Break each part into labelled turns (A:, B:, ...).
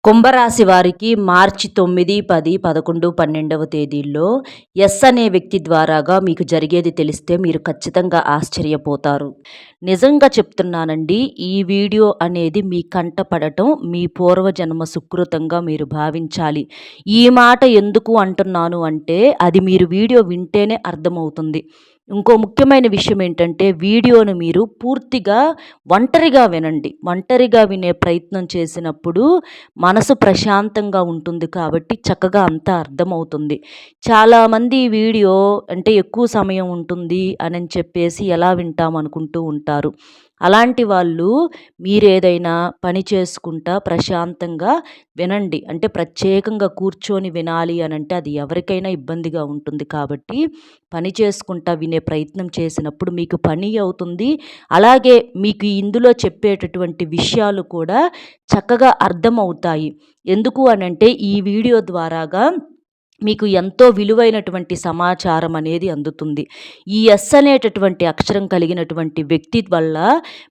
A: కుంభరాశి వారికి మార్చి 9, 10, 11, 12వ తేదీల్లో ఎస్ అనే వ్యక్తి ద్వారాగా మీకు జరిగేది తెలిస్తే మీరు ఖచ్చితంగా ఆశ్చర్యపోతారు. నిజంగా చెప్తున్నానండి. ఈ వీడియో అనేది మీ కంట పడటం మీ పూర్వజన్మ సుకృతంగా మీరు భావించాలి. ఈ మాట ఎందుకు అంటున్నాను అంటే అది మీరు వీడియో వింటేనే అర్థమవుతుంది. ఇంకో ముఖ్యమైన విషయం ఏంటంటే వీడియోను మీరు పూర్తిగా ఒంటరిగా వినండి. ఒంటరిగా వినే ప్రయత్నం చేసినప్పుడు మనసు ప్రశాంతంగా ఉంటుంది కాబట్టి చక్కగా అంతా అర్థమవుతుంది. చాలామంది వీడియో అంటే ఎక్కువ సమయం ఉంటుంది అని చెప్పేసి ఎలా వింటాం అనుకుంటూ ఉంటారు. అలాంటి వాళ్ళు మీరేదైనా పని చేసుకుంటా ప్రశాంతంగా వినండి. అంటే ప్రత్యేకంగా కూర్చొని వినాలి అనంటే అది ఎవరికైనా ఇబ్బందిగా ఉంటుంది కాబట్టి పని చేసుకుంటా వినే ప్రయత్నం చేసినప్పుడు మీకు పని అవుతుంది. అలాగే మీకు ఇందులో చెప్పేటటువంటి విషయాలు కూడా చక్కగా అర్థమవుతాయి. ఎందుకు అనంటే ఈ వీడియో ద్వారాగా మీకు ఎంతో విలువైనటువంటి సమాచారం అనేది అందుతుంది. ఈ ఎస్ అనేటటువంటి అక్షరం కలిగినటువంటి వ్యక్తి వల్ల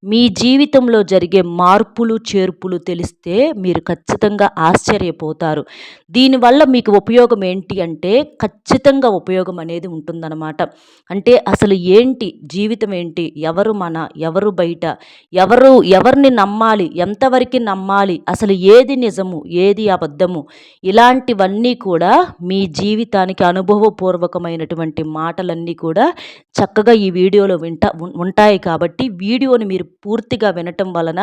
A: మీ జీవితంలో జరిగే మార్పులు చేర్పులు తెలిస్తే మీరు ఖచ్చితంగా ఆశ్చర్యపోతారు. దీనివల్ల మీకు ఉపయోగం ఏంటి అంటే ఖచ్చితంగా ఉపయోగం అనేది ఉంటుందన్నమాట. అంటే అసలు ఏంటి జీవితం ఏంటి, ఎవరు మన ఎవరు బయట, ఎవరిని నమ్మాలి, ఎంతవరకు నమ్మాలి, అసలు ఏది నిజము ఏది అబద్ధము, ఇలాంటివన్నీ కూడా మీ జీవితానికి అనుభవపూర్వకమైనటువంటి మాటలన్నీ కూడా చక్కగా ఈ వీడియోలో ఉంటాయి కాబట్టి వీడియోని మీరు పూర్తిగా వినటం వలన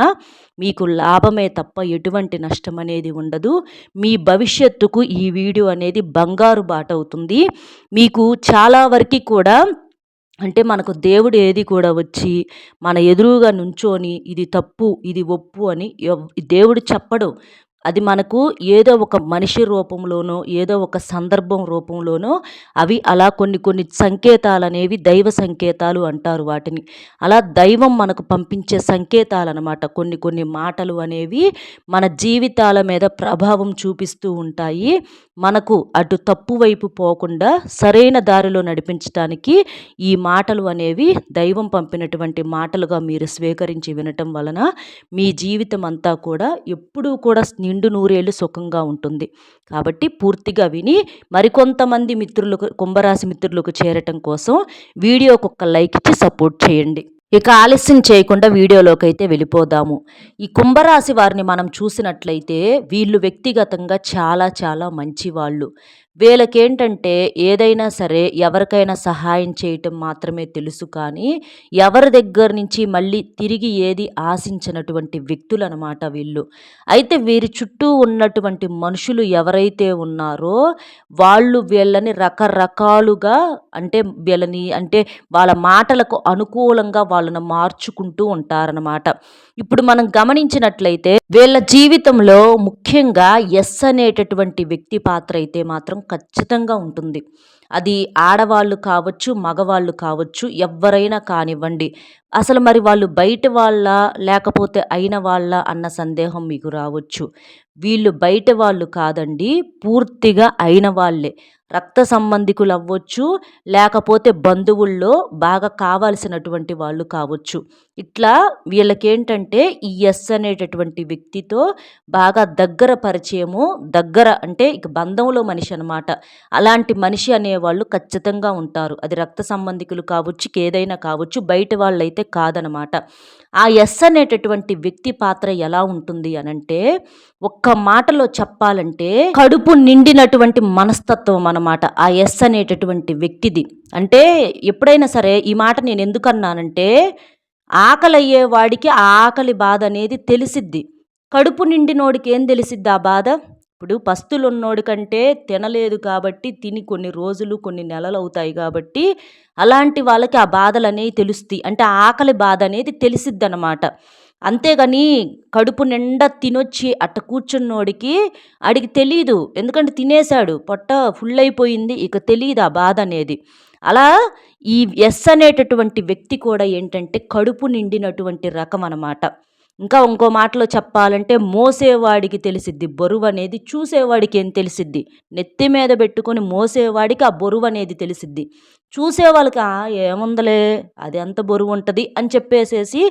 A: మీకు లాభమే తప్ప ఎటువంటి నష్టం అనేది ఉండదు. మీ భవిష్యత్తుకు ఈ వీడియో అనేది బంగారు బాట అవుతుంది. మీకు చాలా వరకు కూడా అంటే మనకు దేవుడు ఏది కూడా వచ్చి మన ఎదురుగా నుంచొని ఇది తప్పు ఇది ఒప్పు అని దేవుడు చెప్పడు. అది మనకు ఏదో ఒక మనిషి రూపంలోనో ఏదో ఒక సందర్భం రూపంలోనో అవి అలా కొన్ని సంకేతాలు అనేవి దైవ సంకేతాలు అంటారు వాటిని. అలా దైవం మనకు పంపించే సంకేతాలు అన్నమాట. కొన్ని మాటలు అనేవి మన జీవితాల మీద ప్రభావం చూపిస్తూ ఉంటాయి. మనకు అటు తప్పు వైపు పోకుండా సరైన దారిలో నడిపించడానికి ఈ మాటలు అనేవి దైవం పంపినటువంటి మాటలుగా మీరు స్వీకరించి వినటం వలన మీ జీవితం అంతా కూడా ఎప్పుడూ కూడా నిండు నూరేళ్ళు సుఖంగా ఉంటుంది. కాబట్టి పూర్తిగా విని మరికొంతమంది మిత్రులకు కుంభరాశి మిత్రులకు చేరటం కోసం వీడియోకి ఒక లైక్ ఇచ్చి సపోర్ట్ చేయండి. ఇక ఆలస్యం చేయకుండా వీడియోలోకి అయితే వెళ్ళిపోదాము. ఈ కుంభరాశి వారిని మనం చూసినట్లయితే వీళ్ళు వ్యక్తిగతంగా చాలా చాలా మంచివాళ్ళు. వీళ్ళకేంటంటే ఏదైనా సరే ఎవరికైనా సహాయం చేయటం మాత్రమే తెలుసు కానీ ఎవరి దగ్గర నుంచి మళ్ళీ తిరిగి ఏది ఆశించినటువంటి వ్యక్తులు అనమాట వీళ్ళు. అయితే వీరి చుట్టూ ఉన్నటువంటి మనుషులు ఎవరైతే ఉన్నారో వాళ్ళు వీళ్ళని రకరకాలుగా అంటే వాళ్ళ మాటలకు అనుకూలంగా వాళ్ళను మార్చుకుంటూ ఉంటారనమాట. ఇప్పుడు మనం గమనించినట్లయితే వీళ్ళ జీవితంలో ముఖ్యంగా ఎస్ అనేటటువంటి వ్యక్తి పాత్ర అయితే మాత్రం ఖచ్చితంగా ఉంటుంది. అది ఆడవాళ్ళు కావచ్చు, మగవాళ్ళు కావచ్చు, ఎవ్వరైనా కానివ్వండి. అసలు మరి వాళ్ళు బయట వాళ్ళ లేకపోతే అయిన వాళ్ళ అన్న సందేహం మీకు రావచ్చు. వీళ్ళు బయట వాళ్ళు కాదండి, పూర్తిగా అయిన వాళ్ళే. రక్త సంబంధికులు అవ్వచ్చు, లేకపోతే బంధువుల్లో బాగా కావాల్సినటువంటి వాళ్ళు కావచ్చు. ఇట్లా వీళ్ళకేంటంటే ఈ ఎస్ అనేటటువంటి వ్యక్తితో బాగా దగ్గర పరిచయము, దగ్గర అంటే ఇక బంధంలో మనిషి అనమాట. అలాంటి మనిషి అనేవాళ్ళు ఖచ్చితంగా ఉంటారు. అది రక్త సంబంధికులు కావచ్చు, ఏదైనా కావచ్చు, బయట వాళ్ళైతే కాదనమాట. ఆ ఎస్ అనేటటువంటి వ్యక్తి పాత్ర ఎలా ఉంటుంది అనంటే ఒక్క మాటలో చెప్పాలంటే కడుపు నిండినటువంటి మనస్తత్వం అన్నమాట ఆ ఎస్ అనేటటువంటి వ్యక్తిది. అంటే ఎప్పుడైనా సరే ఈ మాట నేను ఎందుకన్నానంటే ఆకలి అయ్యేవాడికి ఆ ఆకలి బాధ అనేది తెలిసిద్ది. కడుపు నిండినోడికి ఏం తెలిసిద్ది ఆ బాధ? ఇప్పుడు పస్తులున్నోడి కంటే తినలేదు కాబట్టి తిని కొన్ని రోజులు కొన్ని నెలలు అవుతాయి కాబట్టి అలాంటి వాళ్ళకి ఆ బాధలు అనేవి తెలుస్తాయి. అంటే ఆకలి బాధ అనేది తెలిసిద్దనమాట. అంతేగాని కడుపు నిండా తినొచ్చి అట్ట కూర్చున్నోడికి ఆడికి తెలీదు. ఎందుకంటే తినేశాడు, పొట్ట ఫుల్ అయిపోయింది, ఇక తెలీదు ఆ బాధ అనేది. అలా ఈ ఎస్ అనేటటువంటి వ్యక్తి కూడా ఏంటంటే కడుపు నిండినటువంటి రకం అనమాట. ఇంకో మాటలో చెప్పాలంటే మోసేవాడికి తెలిసిద్ది బరువు అనేది, చూసేవాడికి ఏం తెలిసిద్ది? నెత్తి మీద పెట్టుకొని మోసేవాడికి ఆ బరువు అనేది తెలిసిద్ది. చూసేవాళ్ళకి ఏముందలే అది ఎంత బరువు ఉంటుంది అని చెప్పేసేసి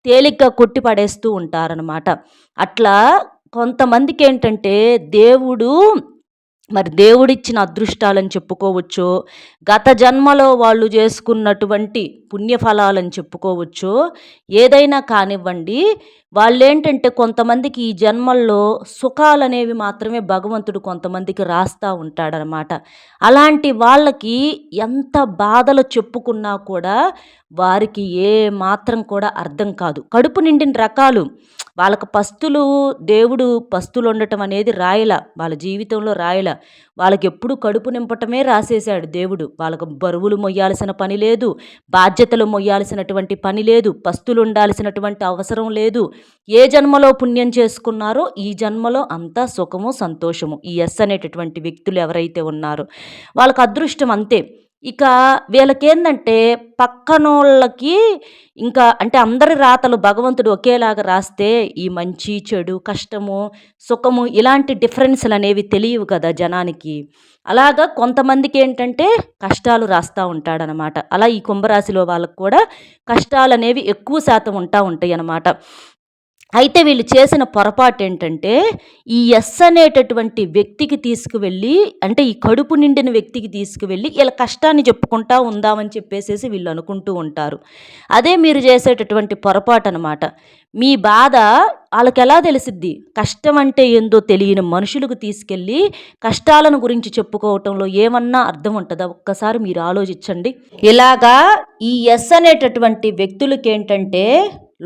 A: తేలిగ్గా కొట్టి పడేస్తూ ఉంటారనమాట. అట్లా కొంతమందికేంటంటే దేవుడు మరి దేవుడిచ్చిన అదృష్టాలని చెప్పుకోవచ్చో, గత జన్మలో వాళ్ళు చేసుకున్నటువంటి పుణ్యఫలాలని చెప్పుకోవచ్చో, ఏదైనా కానివ్వండి, వాళ్ళేంటంటే కొంతమందికి ఈ జన్మల్లో సుఖాలనేవి మాత్రమే భగవంతుడు కొంతమందికి రాస్తా ఉంటాడనమాట. అలాంటి వాళ్ళకి ఎంత బాధలు చెప్పుకున్నా కూడా వారికి ఏ మాత్రం కూడా అర్థం కాదు. కడుపు నిండిన రకాలు వాళ్ళకి పస్తులు దేవుడు పస్తులుండటం అనేది రాయల. వాళ్ళ జీవితంలో రాయల. వాళ్ళకెప్పుడు కడుపు నింపటమే రాసేసాడు దేవుడు. వాళ్ళకు బరువులు మొయ్యాల్సిన పని లేదు. బాధ్యతలు మొయ్యాల్సినటువంటి పని లేదు. పస్తులుండాల్సినటువంటి అవసరం లేదు. ఏ జన్మలో పుణ్యం చేసుకున్నారో ఈ జన్మలో అంతా సుఖము, సంతోషము. ఈ యెస్ అనేటటువంటి వ్యక్తులు ఎవరైతే ఉన్నారో వాళ్ళకి అదృష్టం అంతే. ఇక వీళ్ళకేందంటే పక్కనోళ్ళకి ఇంకా అంటే అందరి రాతలు భగవంతుడు ఒకేలాగా రాస్తే ఈ మంచి, చెడు, కష్టము, సుఖము ఇలాంటి డిఫరెన్స్‌లనేవి తెలియవు కదా జనానికి. అలాగా కొంతమందికేంటంటే కష్టాలు రాస్తా ఉంటాడనమాట. అలా ఈ కుంభరాశిలో వాళ్ళకి కూడా కష్టాలనేవి ఎక్కువ శాతం ఉంటాయనమాట. అయితే వీళ్ళు చేసిన పొరపాటేంటంటే, ఈ యెస్ అనేటటువంటి వ్యక్తికి తీసుకువెళ్ళి అంటే ఈ కడుపు నిండిన వ్యక్తికి తీసుకువెళ్ళి ఈళ్ళ కష్టాన్ని చెప్పుకుంటా ఉందామని చెప్పేసేసి వీళ్ళు అనుకుంటూ ఉంటారు. అదే మీరు చేసేటటువంటి పొరపాటనమాట. మీ బాధ ఆళ్ళకెలా తెలిసిద్ది? కష్టం అంటే ఏందో తెలియని మనుషులకు తీసుకెళ్ళి కష్టాలను గురించి చెప్పుకోవటంలో ఏమన్నా అర్థం ఉంటదా? ఒక్కసారి మీరు ఆలోచించండి. ఇలాగా ఈ యెస్ అనేటటువంటి వ్యక్తులకేంటంటే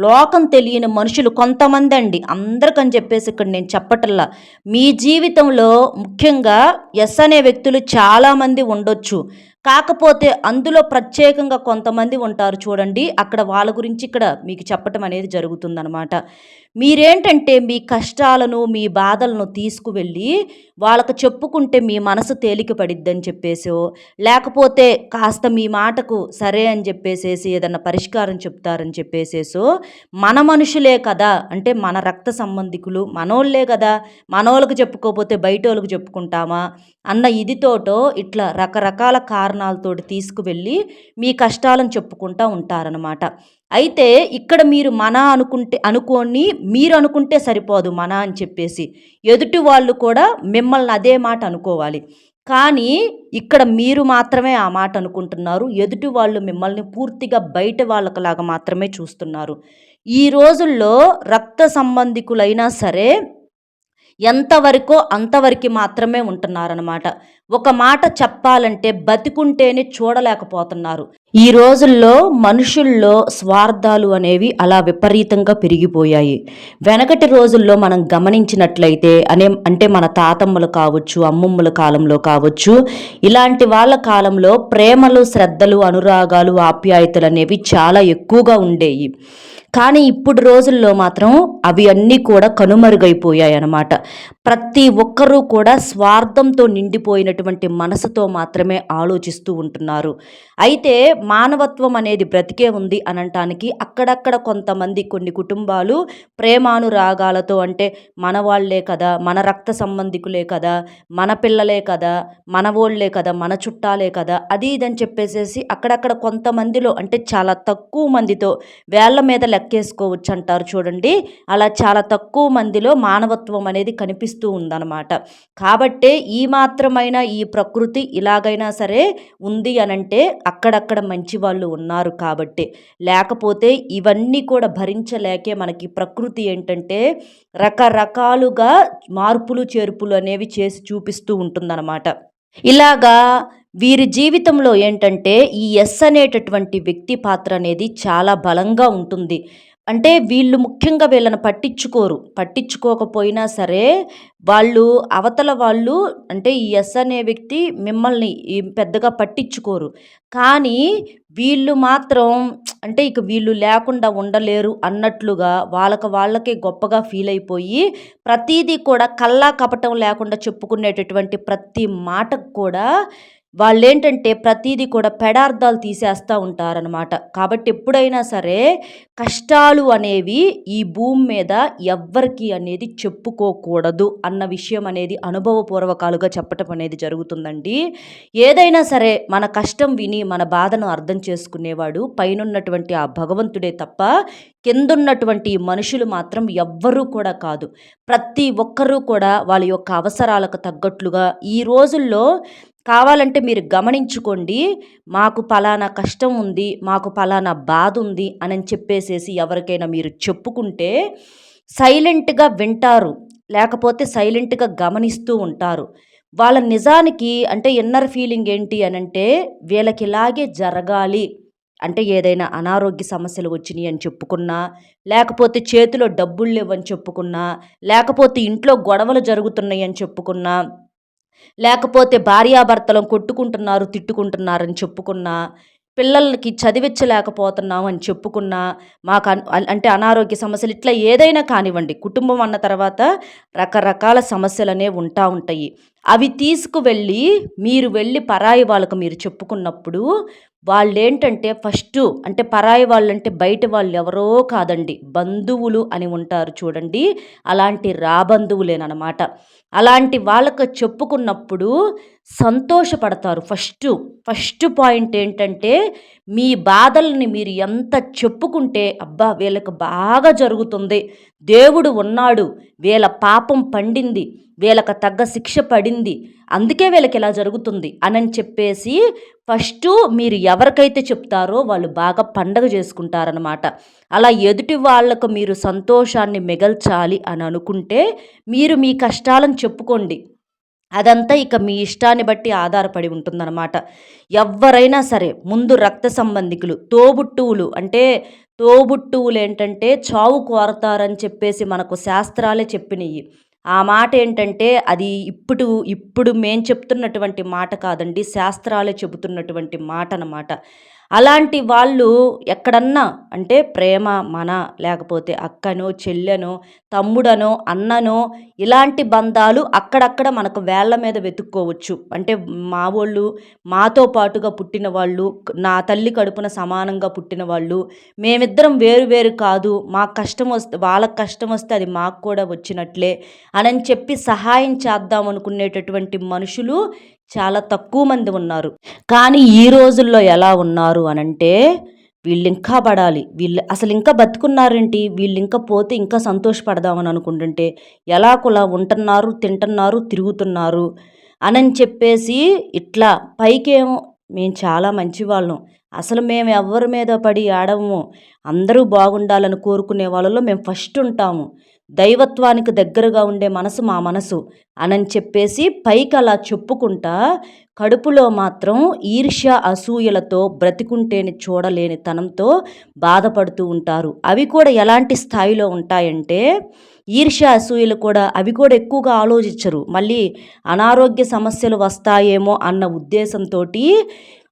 A: లోకం తెలియని మనుషులు కొంతమందండి, అందరికని చెప్పేసి ఇక్కడ నేను చెప్పటల్లా. మీ జీవితంలో ముఖ్యంగా యెస్ అనే వ్యక్తులు చాలామంది ఉండొచ్చు. కాకపోతే అందులో ప్రత్యేకంగా కొంతమంది ఉంటారు చూడండి. అక్కడ వాళ్ళ గురించి ఇక్కడ మీకు చెప్పటం అనేది జరుగుతుందనమాట. మీరేంటంటే మీ కష్టాలను, మీ బాధలను తీసుకువెళ్ళి వాళ్ళకి చెప్పుకుంటే మీ మనసు తేలిక పడిద్దని చెప్పేసో, లేకపోతే కాస్త మీ మాటకు సరే అని చెప్పేసేసి ఏదన్నా పరిష్కారం చెప్తారని చెప్పేసేసో, మన మనుషులే కదా అంటే మన రక్త సంబంధికులు మనోళ్ళే కదా, మనోళ్ళకి చెప్పుకోకపోతే బయటోళ్ళకి చెప్పుకుంటామా అన్న ఇదితోటో ఇట్లా రకరకాల కారణాలతోటి తీసుకువెళ్ళి మీ కష్టాలను చెప్పుకుంటా ఉంటారనమాట. అయితే ఇక్కడ మీరు మన అనుకోని మీరు అనుకుంటే సరిపోదు మన అని చెప్పేసి. ఎదుటి వాళ్ళు కూడా మిమ్మల్ని అదే మాట అనుకోవాలి. కానీ ఇక్కడ మీరు మాత్రమే ఆ మాట అనుకుంటున్నారు. ఎదుటి వాళ్ళు మిమ్మల్ని పూర్తిగా బయట వాళ్ళకలాగా మాత్రమే చూస్తున్నారు. ఈ రోజుల్లో రక్త సంబంధికులైనా సరే ఎంతవరకో అంతవరకు మాత్రమే ఉంటున్నారనమాట. ఒక మాట చెప్పాలంటే బతికుంటేనే చూడలేకపోతున్నారు. ఈ రోజుల్లో మనుషుల్లో స్వార్థాలు అనేవి అలా విపరీతంగా పెరిగిపోయాయి. వెనకటి రోజుల్లో మనం గమనించినట్లయితే అంటే మన తాతమ్మలు కావచ్చు, అమ్మమ్మల కాలంలో కావచ్చు, ఇలాంటి వాళ్ళ కాలంలో ప్రేమలు, శ్రద్ధలు, అనురాగాలు, ఆప్యాయతలు అనేవి చాలా ఎక్కువగా ఉండేవి. కానీ ఇప్పుడు రోజుల్లో మాత్రం అవి అన్నీ కూడా కనుమరుగైపోయాయి అన్నమాట. ప్రతి ఒక్కరూ కూడా స్వార్థంతో నిండిపోయినటువంటి మనసుతో మాత్రమే ఆలోచిస్తూ ఉంటున్నారు. అయితే మానవత్వం అనేది బ్రతికే ఉంది అనటానికి అక్కడక్కడ కొంతమంది కొన్ని కుటుంబాలు ప్రేమానురాగాలతో అంటే మన వాళ్ళే కదా, మన రక్త సంబంధికులే కదా, మన పిల్లలే కదా, మనవోళ్ళే కదా, మన చుట్టాలే కదా, అది ఇదని చెప్పేసేసి అక్కడక్కడ కొంతమందిలో అంటే చాలా తక్కువ మందితో వేళ్ళ మీద లెక్కేసుకోవచ్చు అంటారు చూడండి. అలా చాలా తక్కువ మందిలో మానవత్వం అనేది కనిపిస్తూ ఉందన్నమాట. కాబట్టే ఈ మాత్రమైన ఈ ప్రకృతి ఇలాగైనా సరే ఉంది అనంటే అక్కడక్కడ మంచి వాళ్ళు ఉన్నారు కాబట్టి. లేకపోతే ఇవన్నీ కూడా భరించలేకే మనకి ప్రకృతి ఏంటంటే రకరకాలుగా మార్పులు చేర్పులు అనేవి చేసి చూపిస్తూ ఉంటుందన్నమాట. ఇలాగా వీరి జీవితంలో ఏంటంటే ఈ యెస్ అనేటటువంటి వ్యక్తి పాత్ర అనేది చాలా బలంగా ఉంటుంది. అంటే వీళ్ళు ముఖ్యంగా వీళ్ళని పట్టించుకోరు. పట్టించుకోకపోయినా సరే అవతల వాళ్ళు అంటే ఈ యెస్ అనే వ్యక్తి మిమ్మల్ని పెద్దగా పట్టించుకోరు. కానీ వీళ్ళు మాత్రం అంటే ఇక వీళ్ళు లేకుండా ఉండలేరు అన్నట్లుగా వాళ్ళకే గొప్పగా ఫీల్ అయిపోయి ప్రతీదీ కూడా కల్లా కపటం లేకుండా చెప్పుకునేటటువంటి ప్రతి మాటకు కూడా వాళ్ళేంటంటే ప్రతీదీ కూడా పెడార్థాలు తీసేస్తా ఉంటారనమాట. కాబట్టి ఎప్పుడైనా సరే కష్టాలు అనేవి ఈ భూమి మీద ఎవ్వరికీ అనేది చెప్పుకోకూడదు అన్న విషయం అనేది అనుభవపూర్వకాలుగా చెప్పటం అనేది జరుగుతుందండి. ఏదైనా సరే మన కష్టం విని మన బాధను అర్థం చేసుకునేవాడు పైనున్నటువంటి ఆ భగవంతుడే తప్ప కిందున్నటువంటి ఈ మనుషులు మాత్రం ఎవ్వరూ కూడా కాదు. ప్రతి ఒక్కరూ కూడా వాళ్ళ యొక్క అవసరాలకు తగ్గట్లుగా ఈ రోజుల్లో కావాలంటే మీరు గమనించుకోండి. మాకు పలానా కష్టం ఉంది, మాకు పలానా బాధ ఉంది అని చెప్పేసేసి ఎవరికైనా మీరు చెప్పుకుంటే సైలెంట్‌గా వింటారు. లేకపోతే సైలెంట్‌గా గమనిస్తూ ఉంటారు. వాళ్ళ నిజానికి అంటే ఇన్నర్ ఫీలింగ్ ఏంటి అనంటే వీళ్ళకి ఇలాగే జరగాలి. అంటే ఏదైనా అనారోగ్య సమస్యలు వచ్చినియి అని చెప్పుకున్నా, లేకపోతే చేతిలో డబ్బులు లేవని చెప్పుకున్నా, లేకపోతే ఇంట్లో గొడవలు జరుగుతున్నాయి అని చెప్పుకున్నా, లేకపోతే భార్యాభర్తలను కొట్టుకుంటున్నారు, తిట్టుకుంటున్నారని చెప్పుకున్నా, పిల్లలకి చదివిచ్చలేకపోతున్నాం అని చెప్పుకున్నా, మాకు అంటే అనారోగ్య సమస్యలు ఇట్లా ఏదైనా కానివ్వండి, కుటుంబం అన్న తర్వాత రకరకాల సమస్యలనేవి ఉంటాయి. అవి తీసుకువెళ్ళి మీరు వెళ్ళి పరాయి వాళ్ళకు మీరు చెప్పుకున్నప్పుడు వాళ్ళేంటంటే ఫస్టు అంటే పరాయి వాళ్ళంటే బయట వాళ్ళు ఎవరో కాదండి. బంధువులు అని ఉంటారు చూడండి. అలాంటి రాబంధువులేననమాట. అలాంటి వాళ్ళకు చెప్పుకున్నప్పుడు సంతోషపడతారు ఫస్ట్ పాయింట్ ఏంటంటే మీ బాధల్ని మీరు ఎంత చెప్పుకుంటే అబ్బా! వీళ్ళకి బాగా జరుగుతుంది. దేవుడు ఉన్నాడు. వీళ్ళ పాపం పండింది. వీళ్ళకి తగ్గ శిక్ష పడింది. అందుకే వీళ్ళకి ఇలా జరుగుతుంది అనని చెప్పేసి ఫస్టు మీరు ఎవరికైతే చెప్తారో వాళ్ళు బాగా పండగ చేసుకుంటారనమాట. అలా ఎదుటి వాళ్ళకు మీరు సంతోషాన్ని మిగల్చాలి అని అనుకుంటే మీరు మీ కష్టాలను చెప్పుకోండి. అదంతా ఇక మీ ఇష్టాన్ని బట్టి ఆధారపడి ఉంటుందన్నమాట. ఎవ్వరైనా సరే ముందు రక్త సంబంధికులు, తోబుట్టువులు అంటే తోబుట్టువులేంటంటే చావు కోరతారని చెప్పేసి మనకు శాస్త్రాలే చెప్పినయి. ఆ మాట ఏంటంటే అది ఇప్పుడు మేం చెప్తున్నటువంటి మాట కాదండి. శాస్త్రాలే చెబుతున్నటువంటి మాటనమాట. అలాంటి వాళ్ళు ఎక్కడన్నా అంటే ప్రేమ మన లేకపోతే అక్కనో, చెల్లెనో, తమ్ముడనో, అన్ననో ఇలాంటి బంధాలు అక్కడక్కడ మనకు వేళ్ళ మీద వెతుక్కోవచ్చు. అంటే మావోళ్ళు, మాతో పాటుగా పుట్టిన వాళ్ళు, నా తల్లి కడుపున సమానంగా పుట్టిన వాళ్ళు, మేమిద్దరం వేరు వేరు కాదు. మాకు కష్టం వస్తే వాళ్ళకి కష్టం వస్తే అది మాకు కూడా వచ్చినట్లే అనని చెప్పి సహాయం చేద్దాం అనుకునేటటువంటి మనుషులు చాలా తక్కువ మంది ఉన్నారు. కానీ ఈ రోజుల్లో ఎలా ఉన్నారు అనంటే వీళ్ళింకా పడాలి. వీళ్ళు అసలు ఇంకా బతికున్నారేంటి? వీళ్ళింకా పోతే ఇంకా సంతోషపడదామని అనుకుంటుంటే ఎలాగోలా ఉంటున్నారు, తింటున్నారు, తిరుగుతున్నారు అనని చెప్పేసి ఇట్లా పైకేమో మేము చాలా మంచివాళ్ళం. అసలు మేము ఎవ్వరి మీద పడి ఏడవము. అందరూ బాగుండాలని కోరుకునే వాళ్ళలో మేము ఫస్ట్ ఉంటాము. దైవత్వానికి దగ్గరగా ఉండే మనసు మా మనసు అనని చెప్పేసి పైకి అలా చెప్పుకుంటా కడుపులో మాత్రం ఈర్ష్య అసూయలతో బ్రతికుంటేని చూడలేని తనంతో బాధపడుతూ ఉంటారు. అవి కూడా ఎలాంటి స్థాయిలో ఉంటాయంటే ఈర్ష్య అసూయలు కూడా అవి కూడా ఎక్కువగా ఆలోచించరు. మళ్ళీ అనారోగ్య సమస్యలు వస్తాయేమో అన్న ఉద్దేశంతోటి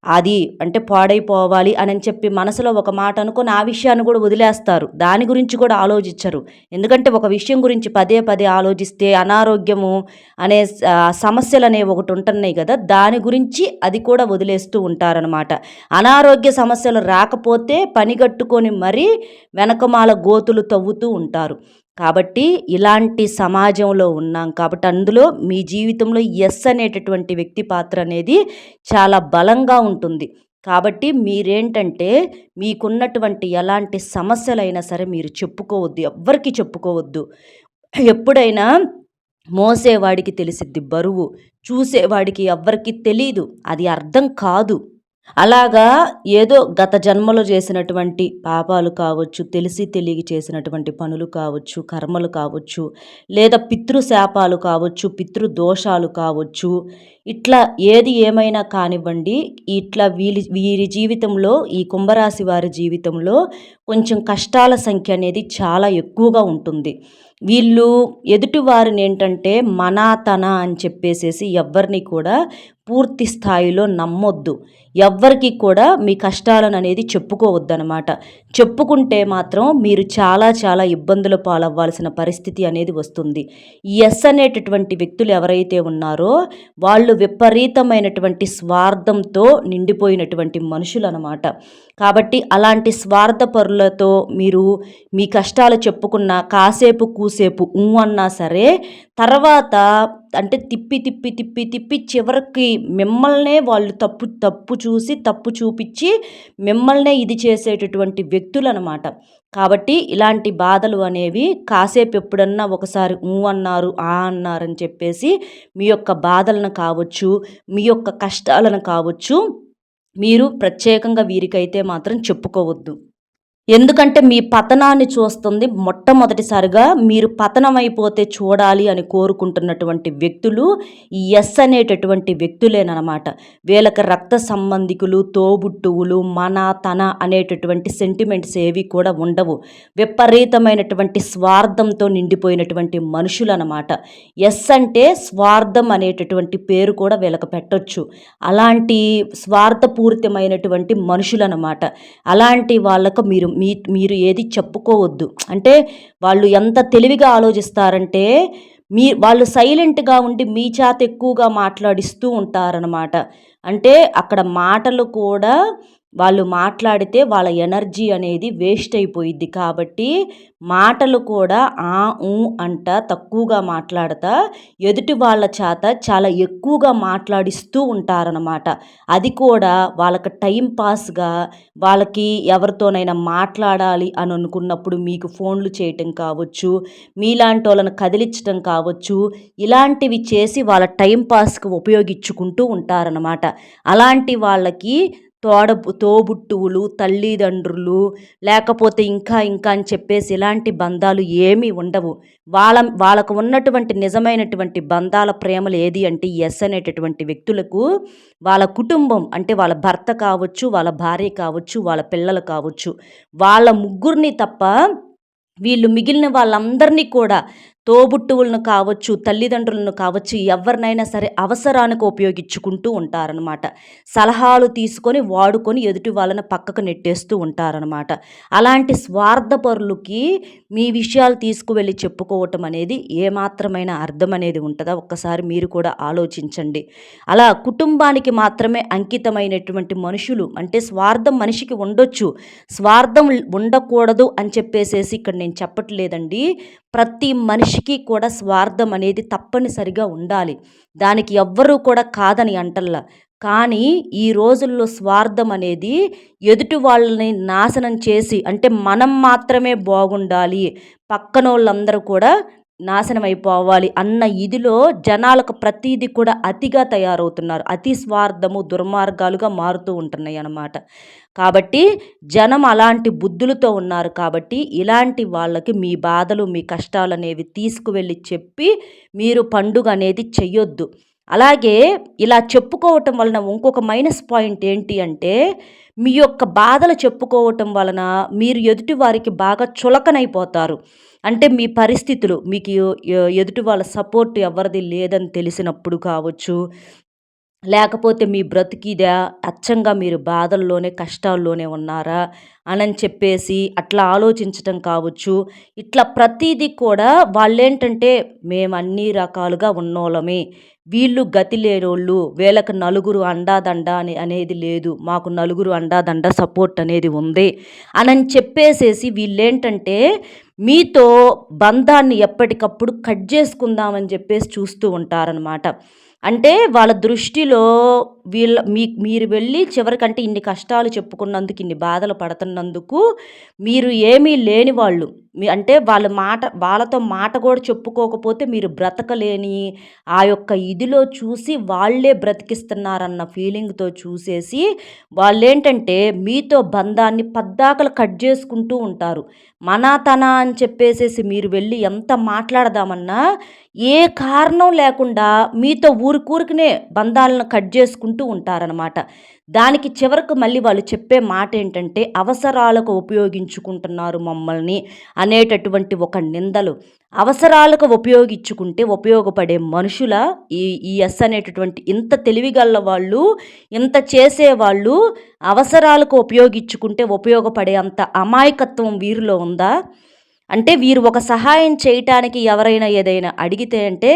A: అది అంటే పాడైపోవాలి అని చెప్పి మనసులో ఒక మాట అనుకొని ఆ విషయాన్ని కూడా వదిలేస్తారు. దాని గురించి కూడా ఆలోచించరు. ఎందుకంటే ఒక విషయం గురించి పదే పదే ఆలోచిస్తే అనారోగ్యము అనే సమస్యలు అనేవి ఒకటి ఉంటున్నాయి కదా, దాని గురించి అది కూడా వదిలేస్తూ ఉంటారనమాట. అనారోగ్య సమస్యలు రాకపోతే పనిగట్టుకొని మరీ వెనకమాల గోతులు తవ్వుతూ ఉంటారు. కాబట్టి ఇలాంటి సమాజంలో ఉన్నాం కాబట్టి అందులో మీ జీవితంలో ఎస్ అనేటటువంటి వ్యక్తి పాత్ర అనేది చాలా బలంగా ఉంటుంది. కాబట్టి మీరేంటంటే మీకున్నటువంటి ఎలాంటి సమస్యలైనా సరే మీరు చెప్పుకోవద్దు. ఎవ్వరికీ చెప్పుకోవద్దు. ఎప్పుడైనా మోసేవాడికి తెలిసిద్ది బరువు. చూసేవాడికి ఎవ్వరికీ తెలీదు. అది అర్థం కాదు. అలాగా ఏదో గత జన్మలో చేసినటువంటి పాపాలు కావచ్చు, తెలిసి తెలియక చేసినటువంటి పనులు కావచ్చు, కర్మలు కావచ్చు, లేదా పితృశాపాలు కావచ్చు, పితృదోషాలు కావచ్చు, ఇట్లా ఏది ఏమైనా కానివ్వండి, ఇట్లా వీరి జీవితంలో ఈ కుంభరాశి వారి జీవితంలో కొంచెం కష్టాల సంఖ్య అనేది చాలా ఎక్కువగా ఉంటుంది. వీళ్ళు ఎదుటివారిని ఏంటంటే మనాతన అని చెప్పేసేసి ఎవ్వరిని కూడా పూర్తి స్థాయిలో నమ్మొద్దు. ఎవ్వరికీ కూడా మీ కష్టాలననేది చెప్పుకోవద్దనమాట. చెప్పుకుంటే మాత్రం మీరు చాలా చాలా ఇబ్బందుల పాలవ్వాల్సిన పరిస్థితి అనేది వస్తుంది. ఈ యెస్ అనేటటువంటి వ్యక్తులు ఎవరైతే ఉన్నారో వాళ్ళు విపరీతమైనటువంటి స్వార్థంతో నిండిపోయినటువంటి మనుషులనమాట. కాబట్టి అలాంటి స్వార్థపరులతో మీరు మీ కష్టాలు చెప్పుకున్న కాసేపు కూసేపు అన్నా సరే తర్వాత అంటే తిప్పి తిప్పి తిప్పి తిప్పి చివరికి మిమ్మల్నే వాళ్ళు తప్పు తప్పు చూసి తప్పు చూపించి మిమ్మల్నే ఇది చేసేటటువంటి వ్యక్తులనమాట. కాబట్టి ఇలాంటి బాధలు అనేవి కాసేపు ఎప్పుడన్నా ఒకసారి అన్నారు అన్నారని చెప్పేసి మీ యొక్క బాధలను కావచ్చు, మీ యొక్క కష్టాలను కావచ్చు, మీరు ప్రత్యేకంగా వీరికైతే మాత్రం చెప్పుకోవద్దు. ఎందుకంటే మీ పతనాన్ని చూస్తుంది మొట్టమొదటిసారిగా మీరు పతనమైపోతే చూడాలి అని కోరుకుంటున్నటువంటి వ్యక్తులు ఈ యెస్ అనేటటువంటి వ్యక్తులేనమాట. వీళ్ళకి రక్త సంబంధికులు, తోబుట్టువులు, మన, తన అనేటటువంటి సెంటిమెంట్స్ ఏవి కూడా ఉండవు. విపరీతమైనటువంటి స్వార్థంతో నిండిపోయినటువంటి మనుషులనమాట. యెస్ అంటే స్వార్థం అనేటటువంటి పేరు కూడా వీళ్ళకి పెట్టొచ్చు. అలాంటి స్వార్థపూరితమైనటువంటి మనుషులనమాట. అలాంటి వాళ్ళకు మీరు ఏది చెప్పుకోవద్దు. అంటే వాళ్ళు ఎంత తెలివిగా ఆలోచిస్తారంటే వాళ్ళు సైలెంట్‌గా ఉండి మీ చేత ఎక్కువగా మాట్లాడిస్తూ ఉంటారనమాట. అంటే అక్కడ మాటలు కూడా వాళ్ళు మాట్లాడితే వాళ్ళ ఎనర్జీ అనేది వేస్ట్ అయిపోయిద్ది. కాబట్టి మాటలు కూడా అంట తక్కువగా మాట్లాడతా ఎదుటి వాళ్ళ చేత చాలా ఎక్కువగా మాట్లాడిస్తూ ఉంటారనమాట. అది కూడా వాళ్ళకి టైం పాస్‌గా వాళ్ళకి ఎవరితోనైనా మాట్లాడాలి అని అనుకున్నప్పుడు మీకు ఫోన్లు చేయటం కావచ్చు, మీలాంటోళ్ళని కదిలించటం కావచ్చు, ఇలాంటివి చేసి వాళ్ళ టైం పాస్‌కి ఉపయోగించుకుంటూ ఉంటారనమాట. అలాంటి వాళ్ళకి తోబుట్టువులు, తల్లిదండ్రులు లేకపోతే ఇంకా ఇంకా అని చెప్పేసి ఇలాంటి బంధాలు ఏమీ ఉండవు. వాళ్ళకు ఉన్నటువంటి నిజమైనటువంటి బంధాల ప్రేమలు ఏది అంటే యెస్ అనేటటువంటి వ్యక్తులకు వాళ్ళ కుటుంబం అంటే వాళ్ళ భర్త కావచ్చు, వాళ్ళ భార్య కావచ్చు, వాళ్ళ పిల్లలు కావచ్చు, వాళ్ళ ముగ్గురిని తప్ప వీళ్ళు మిగిలిన వాళ్ళందరినీ కూడా తోబుట్టువులను కావచ్చు, తల్లిదండ్రులను కావచ్చు, ఎవరినైనా సరే అవసరానికి ఉపయోగించుకుంటూ ఉంటారనమాట. సలహాలు తీసుకొని వాడుకొని ఎదుటి వాళ్ళని పక్కకు నెట్టేస్తూ ఉంటారనమాట. అలాంటి స్వార్థపరులకి మీ విషయాలు తీసుకువెళ్ళి చెప్పుకోవటం అనేది ఏమాత్రమైన అర్థం అనేది ఉంటుందా? ఒక్కసారి మీరు కూడా ఆలోచించండి. అలా కుటుంబానికి మాత్రమే అంకితమైనటువంటి మనుషులు అంటే స్వార్థం మనిషికి ఉండొచ్చు. స్వార్థం ఉండకూడదు అని చెప్పేసేసి ఇక్కడ నేను చెప్పట్లేదండి. ప్రతి మనిషికి కూడా స్వార్థం అనేది తప్పనిసరిగా ఉండాలి. దానికి ఎవ్వరూ కూడా కాదని అంటల్లా. కానీ ఈ రోజుల్లో స్వార్థం అనేది ఎదుటి వాళ్ళని నాశనం చేసి అంటే మనం మాత్రమే బాగుండాలి, పక్కనోళ్ళందరూ కూడా నాశనం అయిపోవాలి అన్న ఇదిలో జనాలకు ప్రతీది కూడా అతిగా తయారవుతున్నారు. అతి స్వార్థము దుర్మార్గాలుగా మారుతూ ఉంటున్నాయి అన్నమాట. కాబట్టి జనం అలాంటి బుద్ధులతో ఉన్నారు కాబట్టి ఇలాంటి వాళ్ళకి మీ బాధలు మీ కష్టాలు అనేవి తీసుకువెళ్ళి చెప్పి మీరు పండుగ అనేది చెయ్యొద్దు. అలాగే ఇలా చెప్పుకోవటం వలన ఇంకొక మైనస్ పాయింట్ ఏంటి అంటే మీ యొక్క బాధలు చెప్పుకోవటం వలన మీరు ఎదుటి వారికి బాగా చులకనైపోతారు. అంటే మీ పరిస్థితులు మీకు ఎదుటి వాళ్ళ సపోర్ట్ ఎవరిది లేదని తెలిసినప్పుడు కావచ్చు, లేకపోతే మీ బ్రతికిదా అచ్చంగా మీరు బాధల్లోనే కష్టాల్లోనే ఉన్నారా అని చెప్పేసి అట్లా ఆలోచించటం కావచ్చు. ఇట్లా ప్రతీది కూడా వాళ్ళేంటంటే మేము అన్ని రకాలుగా ఉన్నోళ్ళమే, వీళ్ళు గతి లేనోళ్ళు, వీళ్ళకి నలుగురు అండాదండ అనేది లేదు, మాకు నలుగురు అండాదండ సపోర్ట్ అనేది ఉంది అని చెప్పేసేసి వీళ్ళేంటంటే మీతో బంధాన్ని ఎప్పటికప్పుడు కట్ చేసుకుందామని చెప్పేసి చూస్తూ ఉంటారనమాట. అంటే వాళ్ళ దృష్టిలో మీరు వెళ్ళి చివరికంటే ఇన్ని కష్టాలు చెప్పుకున్నందుకు, ఇన్ని బాధలు పడుతున్నందుకు మీరు ఏమీ లేని వాళ్ళు. అంటే వాళ్ళతో మాట కూడా చెప్పుకోకపోతే మీరు బ్రతకలేని ఆ యొక్క ఇదిలో చూసి వాళ్ళే బ్రతికిస్తున్నారన్న ఫీలింగ్‌తో చూసేసి వాళ్ళేంటంటే మీతో బంధాన్ని పద్దాకలు కట్ చేసుకుంటూ ఉంటారు. తన అని చెప్పేసేసి మీరు వెళ్ళి ఎంత మాట్లాడదామన్నా ఏ కారణం లేకుండా మీతో ఊరికూరికనే బంధాలను కట్ చేసుకుంటూ ఉంటారనమాట. దానికి చివరకు మళ్ళీ వాళ్ళు చెప్పే మాట ఏంటంటే, అవసరాలకు ఉపయోగించుకుంటున్నారు మమ్మల్ని అనేటటువంటి ఒక నిందలు. అవసరాలకు ఉపయోగించుకుంటే ఉపయోగపడే మనుషుల ఈ ఈ యెస్ అనేటటువంటి ఇంత తెలివిగల్ల వాళ్ళు, ఇంత చేసేవాళ్ళు అవసరాలకు ఉపయోగించుకుంటే ఉపయోగపడే అంత అమాయకత్వం వీరిలో ఉందా? అంటే వీరు ఒక సహాయం చేయటానికి ఎవరైనా ఏదైనా అడిగితే అంటే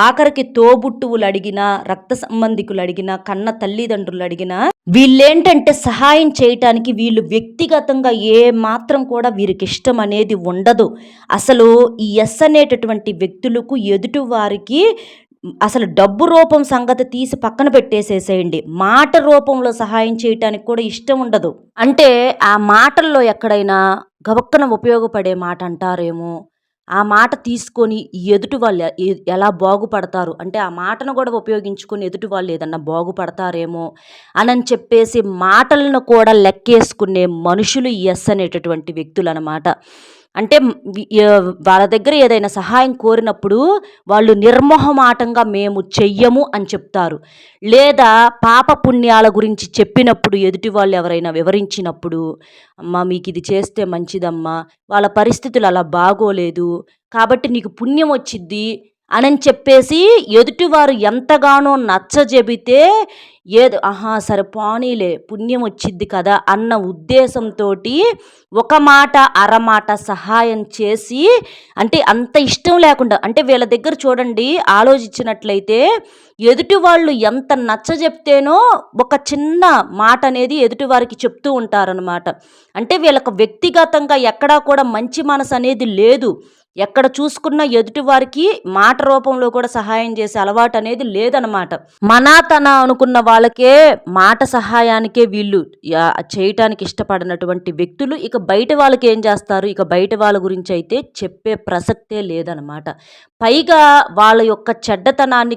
A: ఆఖరికి తోబుట్టువులు అడిగినా, రక్త సంబంధికులు అడిగినా, కన్న తల్లిదండ్రులు అడిగినా వీళ్ళేంటంటే సహాయం చేయటానికి వీళ్ళు వ్యక్తిగతంగా ఏ మాత్రం కూడా వీరికి ఇష్టం అనేది ఉండదు. అసలు ఈ యెస్ అనేటటువంటి వ్యక్తులకు ఎదుటి వారికి అసలు డబ్బు రూపం సంగతి తీసి పక్కన పెట్టేసేసేయండి. మాట రూపంలో సహాయం చేయటానికి కూడా ఇష్టం ఉండదు. అంటే ఆ మాటల్లో ఎక్కడైనా గబక్కన ఉపయోగపడే మాట అంటారేమో, ఆ మాట తీసుకొని ఎదుటి వాళ్ళు ఎలా బాగుపడతారు అంటే ఆ మాటను కూడా ఉపయోగించుకొని ఎదుటి వాళ్ళు ఏదన్నా బాగుపడతారేమో అనని చెప్పేసి మాటలను కూడా లెక్కేసుకునే మనుషులు యెస్ అనేటటువంటి వ్యక్తులనమాట. అంటే వాళ్ళ దగ్గర ఏదైనా సహాయం కోరినప్పుడు వాళ్ళు నిర్మొహమాటంగా మేము చెయ్యము అని చెప్తారు. లేదా పాప పుణ్యాల గురించి చెప్పినప్పుడు ఎదుటి వాళ్ళు ఎవరైనా వివరించినప్పుడు, అమ్మా మీకు ఇది చేస్తే మంచిదమ్మా, వాళ్ళ పరిస్థితులు అలా బాగోలేదు కాబట్టి నీకు పుణ్యం వచ్చిద్ది అనని చెప్పేసి ఎదుటివారు ఎంతగానో నచ్చజెబితే ఏదో ఆహా సరే పోనీలే పుణ్యం వచ్చిద్ది కదా అన్న ఉద్దేశంతోటి ఒక మాట అరమాట సహాయం చేసి అంటే అంత ఇష్టం లేకుండా అంటే వీళ్ళ దగ్గర చూడండి ఆలోచించినట్లయితే ఎదుటి వాళ్ళు ఎంత నచ్చజెప్తేనో ఒక చిన్న మాట అనేది ఎదుటి వారికి చెప్తూ ఉంటారనమాట. అంటే వీళ్ళకు వ్యక్తిగతంగా ఎక్కడా కూడా మంచి మనసు అనేది లేదు. ఎక్కడ చూసుకున్న ఎదుటి వారికి మాట రూపంలో కూడా సహాయం చేసే అలవాటు అనేది లేదనమాట. మనాతన అనుకున్న వాళ్ళకే మాట సహాయానికే వీళ్ళు చేయటానికి ఇష్టపడినటువంటి వ్యక్తులు ఇక బయట వాళ్ళకి ఏం చేస్తారు, ఇక బయట వాళ్ళ గురించి అయితే చెప్పే ప్రసక్తే లేదనమాట. పైగా వాళ్ళ యొక్క చెడ్డతనాన్ని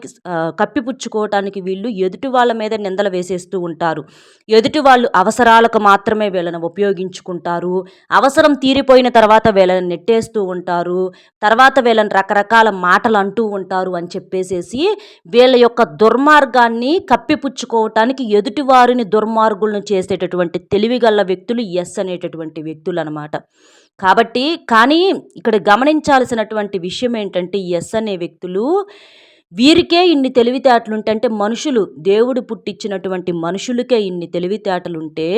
A: కప్పిపుచ్చుకోవటానికి వీళ్ళు ఎదుటి వాళ్ళ మీద నిందలు వేసేస్తూ ఉంటారు. ఎదుటి వాళ్ళు అవసరాలకు మాత్రమే వీళ్ళని ఉపయోగించుకుంటారు. అవసరం తీరిపోయిన తర్వాత వీళ్ళని నెట్టేస్తూ ఉంటారు. తర్వాత వీళ్ళని రకరకాల మాటలు అంటూ ఉంటారు అని చెప్పేసేసి వీళ్ళ యొక్క దుర్మార్గాన్ని కప్పిపుచ్చుకోవటానికి ఎదుటివారిని దుర్మార్గులను చేసేటటువంటి తెలివిగల వ్యక్తులు యెస్ అనేటటువంటి వ్యక్తులు అనమాట. కాబట్టి కానీ ఇక్కడ గమనించాల్సినటువంటి విషయం ఏంటంటే యెస్ అనే వ్యక్తులు వీరికే ఇన్ని తెలివితేటలుంటే అంటే మనుషులు దేవుడు పుట్టించినటువంటి మనుషులకే ఇన్ని తెలివితేటలుంటే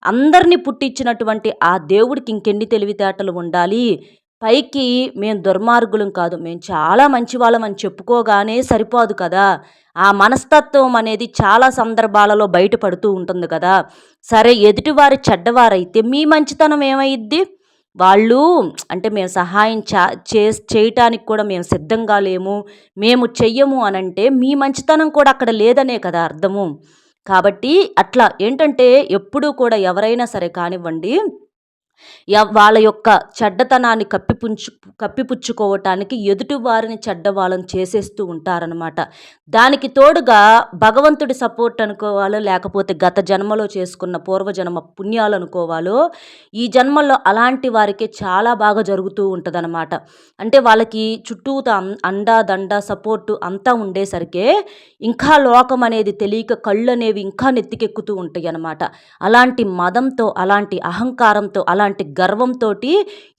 A: అందరినీ పుట్టించినటువంటి ఆ దేవుడికి ఇంకెన్ని తెలివితేటలు ఉండాలి. పైకి మేము దుర్మార్గులం కాదు, మేము చాలా మంచివాళ్ళం అని చెప్పుకోగానే సరిపోదు కదా! ఆ మనస్తత్వం అనేది చాలా సందర్భాలలో బయటపడుతూ ఉంటుంది కదా! సరే ఎదుటివారు చెడ్డవారైతే మీ మంచితనం ఏమైద్ది? వాళ్ళు అంటే మేము సహాయం చేయటానికి కూడా మేము సిద్ధంగా లేము, మేము చెయ్యము అనంటే మీ మంచితనం కూడా అక్కడ లేదనే కదా అర్థము. కాబట్టి అట్లా ఏంటంటే ఎప్పుడూ కూడా ఎవరైనా సరే కానివ్వండి వాళ్ళ యొక్క చెడ్డతనాన్ని కప్పిపుచ్చుకోవటానికి ఎదుటి వారిని చెడ్డవాళ్ళని చేసేస్తూ ఉంటారనమాట. దానికి తోడుగా భగవంతుడి సపోర్ట్ అనుకోవాలో లేకపోతే గత జన్మలో చేసుకున్న పూర్వజన్మ పుణ్యాలు అనుకోవాలో ఈ జన్మల్లో అలాంటి వారికి చాలా బాగా జరుగుతూ ఉంటుందన్నమాట. అంటే వాళ్ళకి చుట్టూత అండా దండ సపోర్టు అంతా ఉండేసరికే ఇంకా లోకం అనేది తెలియక కళ్ళు అనేవి ఇంకా నెత్తికెక్కుతూ ఉంటాయి అన్నమాట. అలాంటి మదంతో అలాంటి అహంకారంతో అలాంటి గర్వంతో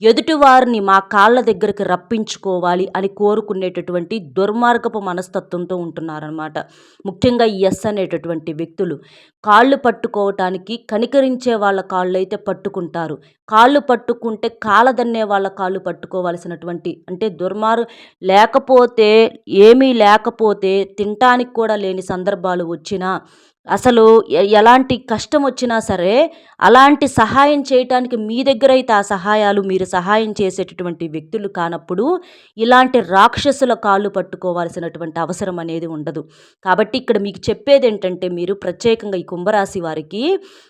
A: ఎదుటివారిని మా కాళ్ళ దగ్గరికి రప్పించుకోవాలి అని కోరుకునేటటువంటి దుర్మార్గపు మనస్తత్వంతో ఉంటున్నారనమాట. ముఖ్యంగా యెస్ అనేటటువంటి వ్యక్తులు కాళ్ళు పట్టుకోవటానికి కనికరించే వాళ్ళ కాళ్ళు అయితే పట్టుకుంటారు. కాళ్ళు పట్టుకుంటే కాలదన్నే వాళ్ళ కాళ్ళు పట్టుకోవాల్సినటువంటి అంటే లేకపోతే ఏమీ లేకపోతే తినటానికి కూడా లేని సందర్భాలు వచ్చినా అసలు ఎలాంటి కష్టం వచ్చినా సరే అలాంటి సహాయం చేయటానికి మీ దగ్గర అయితే ఆ సహాయాలు మీరు సహాయం చేసేటటువంటి వ్యక్తులు కానప్పుడు ఇలాంటి రాక్షసుల కాళ్ళు పట్టుకోవాల్సినటువంటి అవసరం అనేది ఉండదు. కాబట్టి ఇక్కడ మీకు చెప్పేది ఏంటంటే మీరు ప్రత్యేకంగా ఈ కుంభరాశి వారికి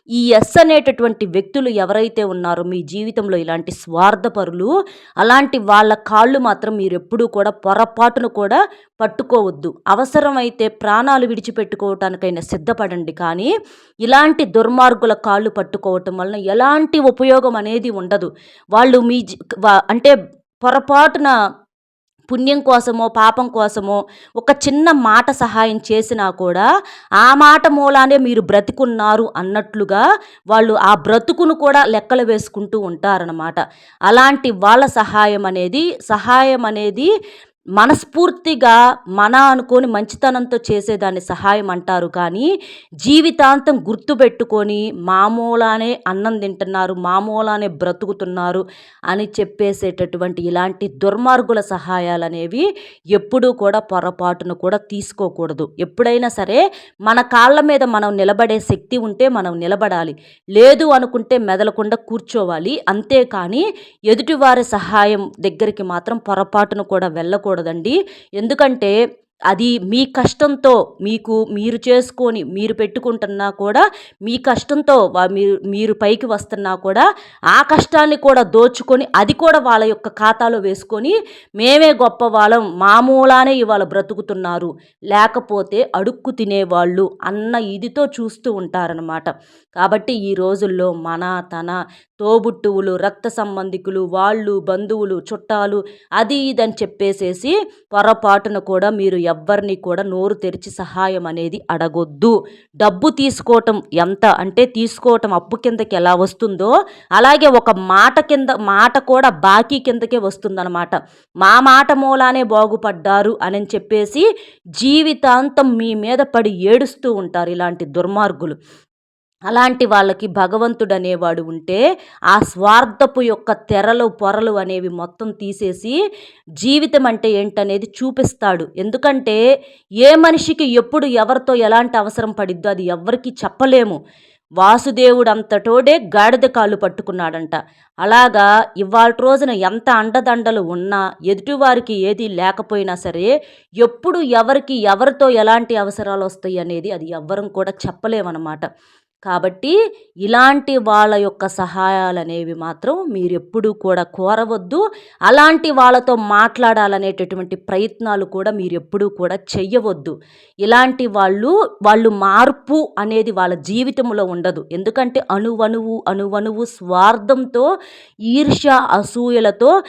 A: ఈ యెస్ అనేటటువంటి వ్యక్తులు ఎవరైతే ఉన్నారో మీ జీవితంలో ఇలాంటి స్వార్థపరులు అలాంటి వాళ్ళ కాళ్ళు మాత్రం మీరు ఎప్పుడూ కూడా పొరపాటును కూడా పట్టుకోవద్దు. అవసరమైతే ప్రాణాలు విడిచిపెట్టుకోవటానికైనా సిద్ధపడండి. కానీ ఇలాంటి దుర్మార్గుల కాళ్ళు పట్టుకోవటం వలన ఎలాంటి ఉపయోగం అనేది ఉండదు. వాళ్ళు మీ అంటే పొరపాటున పుణ్యం కోసమో, పాపం కోసమో ఒక చిన్న మాట సహాయం చేసినా కూడా ఆ మాట మూలానే మీరు బ్రతికున్నారు అన్నట్లుగా వాళ్ళు ఆ బ్రతుకును కూడా లెక్కలు వేసుకుంటూ ఉంటారనమాట. అలాంటి వాళ్ళ సహాయం అనేది మనస్ఫూర్తిగా మన అనుకోని మంచితనంతో చేసేదాన్ని సహాయం అంటారు. కానీ జీవితాంతం గుర్తుపెట్టుకొని మామూలానే అన్నం తింటున్నారు, మామూలానే బ్రతుకుతున్నారు అని చెప్పేసేటటువంటి ఇలాంటి దుర్మార్గుల సహాయాలనేవి ఎప్పుడూ కూడా పొరపాటున కూడా తీసుకోకూడదు. ఎప్పుడైనా సరే మన కాళ్ళ మీద మనం నిలబడే శక్తి ఉంటే మనం నిలబడాలి. లేదు అనుకుంటే మెదలకుండా కూర్చోవాలి. అంతేకాని ఎదుటివారి సహాయం దగ్గరికి మాత్రం పొరపాటున కూడా వెళ్ళకూడదండి. ఎందుకంటే అది మీ కష్టంతో మీరు చేసుకొని మీరు పెట్టుకుంటున్నా కూడా మీ కష్టంతో మీరు పైకి వస్తున్నా కూడా ఆ కష్టాన్ని కూడా దోచుకొని అది కూడా వాళ్ళ యొక్క ఖాతాలో వేసుకొని మేమే గొప్పవాళ్ళం, మామూలానే ఇవాళ బ్రతుకుతున్నారు, లేకపోతే అడుక్కు తినేవాళ్ళు అన్న ఇదితో చూస్తూ ఉంటారనమాట. కాబట్టి ఈ రోజుల్లో తన తోబుట్టువులు, రక్త సంబంధికులు, వాళ్ళు బంధువులు, చుట్టాలు అది ఇదని చెప్పేసేసి పొరపాటున కూడా మీరు ఎవ్వరిని కూడా నోరు తెరిచి సహాయం అనేది అడగొద్దు. డబ్బు తీసుకోవటం ఎంత అంటే తీసుకోవటం అప్పు కిందకి ఎలా వస్తుందో అలాగే ఒక మాట కూడా బాకీ కిందకే వస్తుందన్నమాట. మా మాట మూలానే బాగుపడ్డారు అని చెప్పేసి జీవితాంతం మీ మీద పడి ఏడుస్తూ ఉంటారు ఇలాంటి దుర్మార్గులు. అలాంటి వాళ్ళకి భగవంతుడు అనేవాడు ఉంటే ఆ స్వార్థపు యొక్క పొరలు అనేవి మొత్తం తీసేసి జీవితం అంటే ఏంటనేది చూపిస్తాడు. ఎందుకంటే ఏ మనిషికి ఎప్పుడు ఎవరితో ఎలాంటి అవసరం పడిద్దో అది ఎవ్వరికీ చెప్పలేము. వాసుదేవుడు అంతటోడే గాడిద కాళ్ళు పట్టుకున్నాడంట. అలాగా ఇవాల్టి రోజున ఎంత అండదండలు ఉన్నా ఎదుటివారికి ఏది లేకపోయినా సరే ఎప్పుడు ఎవరితో ఎలాంటి అవసరాలు వస్తాయి అనేది అది ఎవ్వరం కూడా చెప్పలేమన్నమాట. కాబట్టి ఇలాంటి వాళ్ళ యొక్క సహాయాలనేవి మాత్రం మీరెప్పుడూ కూడా కోరవద్దు. అలాంటి వాళ్ళతో మాట్లాడాలనేటటువంటి ప్రయత్నాలు కూడా మీరెప్పుడూ కూడా చెయ్యవద్దు. ఇలాంటి వాళ్ళు మార్పు అనేది వాళ్ళ జీవితంలో ఉండదు. ఎందుకంటే అణువణువు స్వార్థంతో, ఈర్ష్య, అసూయలతో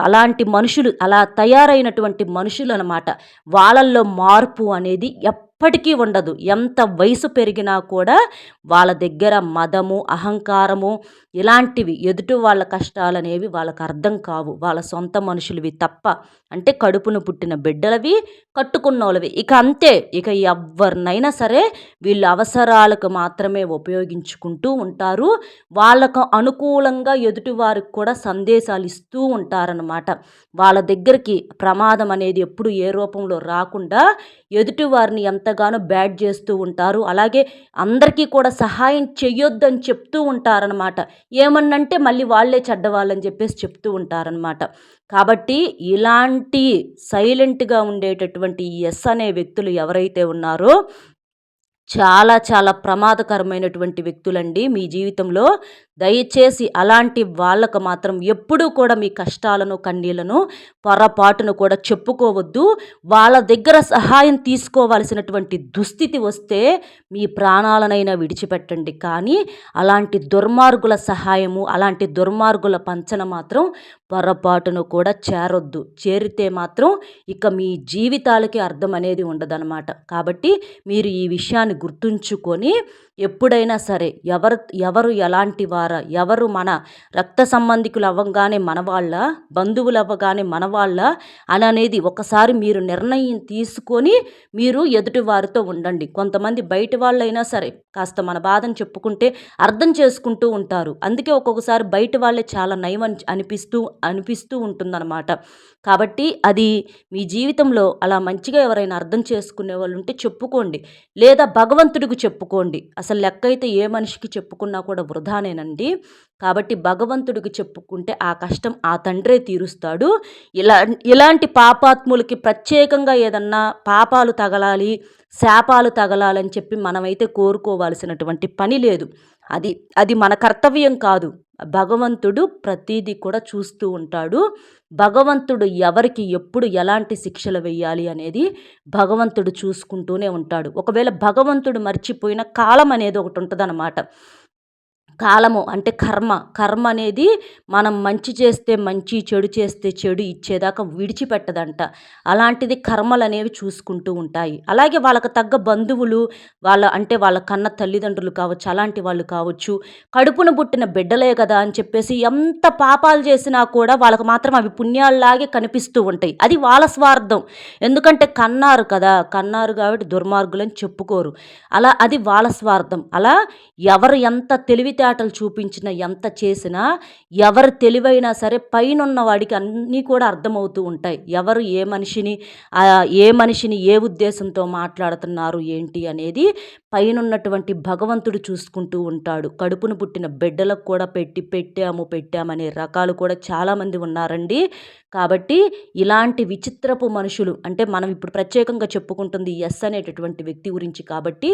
A: అలాంటి మనుషులు అలా తయారైనటువంటి మనుషులు అనమాట. వాళ్ళల్లో మార్పు అనేది ఎప్పటికీ ఉండదు. ఎంత వయసు పెరిగినా కూడా వాళ్ళ దగ్గర మదము, అహంకారము ఇలాంటివి ఎదుటి వాళ్ళ కష్టాలనేవి వాళ్ళకు అర్థం కావు. వాళ్ళ సొంత మనుషులవి తప్ప. అంటే కడుపును పుట్టిన బిడ్డలవి, కట్టుకున్నోళ్ళవి. ఇక అంతే. ఇక ఎవరినైనా సరే వీళ్ళు అవసరాలకు మాత్రమే ఉపయోగించుకుంటూ ఉంటారు. వాళ్ళకు అనుకూలంగా ఎదుటివారికి కూడా సందేశాలు ఇస్తూ ఉంటారనమాట. వాళ్ళ దగ్గరికి ప్రమాదం అనేది ఎప్పుడు ఏ రూపంలో రాకుండా ఎదుటివారిని ఎంతగానో బ్యాడ్ చేస్తూ ఉంటారు. అలాగే అందరికీ కూడా సహాయం చెయ్యొద్దని చెప్తూ ఉంటారనమాట. ఏమన్నంటే మళ్ళీ వాళ్ళే చెడ్డవాళ్ళని చెప్పేసి చెప్తూ ఉంటారనమాట. కాబట్టి ఇలాంటి సైలెంట్గా ఉండేటటువంటి ఎస్ అనే వ్యక్తులు ఎవరైతే ఉన్నారో చాలా చాలా ప్రమాదకరమైనటువంటి వ్యక్తులండి మీ జీవితంలో. దయచేసి అలాంటి వాళ్ళకు మాత్రం ఎప్పుడూ కూడా మీ కష్టాలను, కన్నీళ్లను పొరపాటును కూడా చెప్పుకోవద్దు. వాళ్ళ దగ్గర సహాయం తీసుకోవాల్సినటువంటి దుస్థితి వస్తే మీ ప్రాణాలనైనా విడిచిపెట్టండి. కానీ అలాంటి దుర్మార్గుల సహాయము, అలాంటి దుర్మార్గుల పంచన మాత్రం పొరపాటును కూడా చేరొద్దు. చేరితే మాత్రం ఇక మీ జీవితాలకి అర్థం అనేది ఉండదన్నమాట. కాబట్టి మీరు ఈ విషయాన్ని గుర్తుంచుకొని ఎప్పుడైనా సరే ఎవరు ఎలాంటి వారా, ఎవరు మన రక్త సంబంధికులు అవ్వగానే మనవాళ్ళ, బంధువులు అవ్వగానే మనవాళ్ళ అనేది ఒకసారి మీరు నిర్ణయం తీసుకొని మీరు ఎదుటి వారితో ఉండండి. కొంతమంది బయట వాళ్ళైనా సరే కాస్త మన బాధను చెప్పుకుంటే అర్థం చేసుకుంటూ ఉంటారు. అందుకే ఒక్కొక్కసారి బయట వాళ్ళే చాలా నయం అనిపిస్తూ ఉంటుందన్నమాట. కాబట్టి అది మీ జీవితంలో అలా మంచిగా ఎవరైనా అర్థం చేసుకునే వాళ్ళు ఉంటే చెప్పుకోండి. లేదా భగవంతుడికి చెప్పుకోండి. అసలు లెక్క అయితే ఏ మనిషికి చెప్పుకున్నా కూడా వృధానేనండి. కాబట్టి భగవంతుడికి చెప్పుకుంటే ఆ కష్టం ఆ తండ్రే తీరుస్తాడు. ఇలాంటి పాపాత్ములకి ప్రత్యేకంగా ఏదన్నా పాపాలు తగలాలి, శాపాలు తగలాలని చెప్పి మనమైతే కోరుకోవాల్సినటువంటి పని లేదు. అది మన కర్తవ్యం కాదు. భగవంతుడు ప్రతీదీ కూడా చూస్తూ ఉంటాడు. భగవంతుడు ఎవరికి ఎప్పుడు ఎలాంటి శిక్షలు వేయాలి అనేది భగవంతుడు చూసుకుంటూనే ఉంటాడు. ఒకవేళ భగవంతుడు మర్చిపోయిన కాలం అనేది ఒకటి ఉంటుందన్నమాట. కాలము అంటే కర్మ అనేది మనం మంచి చేస్తే మంచి, చెడు చేస్తే చెడు ఇచ్చేదాకా విడిచిపెట్టదంట. అలాంటిది కర్మలనేవి చూసుకుంటూ ఉంటాయి. అలాగే వాళ్ళకి తగ్గ బంధువులు, వాళ్ళ కన్న తల్లిదండ్రులు కావచ్చు, అలాంటి వాళ్ళు కావచ్చు, కడుపున పుట్టిన బిడ్డలే కదా అని చెప్పేసి ఎంత పాపాలు చేసినా కూడా వాళ్ళకి మాత్రం అవి పుణ్యాల్లాగే కనిపిస్తూ ఉంటాయి. అది వాళ్ళ స్వార్థం. ఎందుకంటే కన్నారు కదా! కన్నారు కాబట్టి దుర్మార్గులని చెప్పుకోరు. అది వాళ్ళ స్వార్థం. అలా ఎవరు ఎంత తెలివితేటలు చూపించినా, ఎంత చేసినా, ఎవరు తెలివైనా సరే పైనున్న వాడికి అన్నీ కూడా అర్థమవుతూ ఉంటాయి. ఎవరు ఏ మనిషిని ఏ ఉద్దేశంతో మాట్లాడుతున్నారు ఏంటి అనేది పైనున్నటువంటి భగవంతుడు చూసుకుంటూ ఉంటాడు. కడుపున పుట్టిన బిడ్డలకు కూడా పెట్టామనే రకాలు కూడా చాలామంది ఉన్నారండి. కాబట్టి ఇలాంటి విచిత్రపు మనుషులు అంటే మనం ఇప్పుడు ప్రత్యేకంగా చెప్పుకుంటుంది ఎస్ అనేటటువంటి వ్యక్తి గురించి కాబట్టి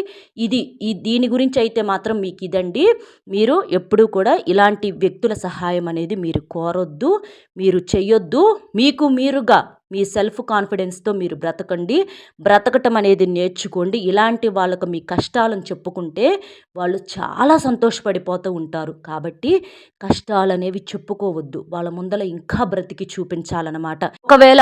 A: దీని గురించి అయితే మాత్రం మీకు ఇదండి. మీరు ఎప్పుడూ కూడా ఇలాంటి వ్యక్తుల సహాయం అనేది మీరు కోరొద్దు, మీరు చెయ్యొద్దు. మీకు మీరుగా మీ సెల్ఫ్ కాన్ఫిడెన్స్తో మీరు బ్రతకండి. బ్రతకటం అనేది నేర్చుకోండి. ఇలాంటి వాళ్ళకు మీ కష్టాలను చెప్పుకుంటే వాళ్ళు చాలా సంతోషపడిపోతూ ఉంటారు. కాబట్టి కష్టాలనేవి చెప్పుకోవద్దు. వాళ్ళ ముందల ఇంకా బ్రతికి చూపించాలన్నమాట. ఒకవేళ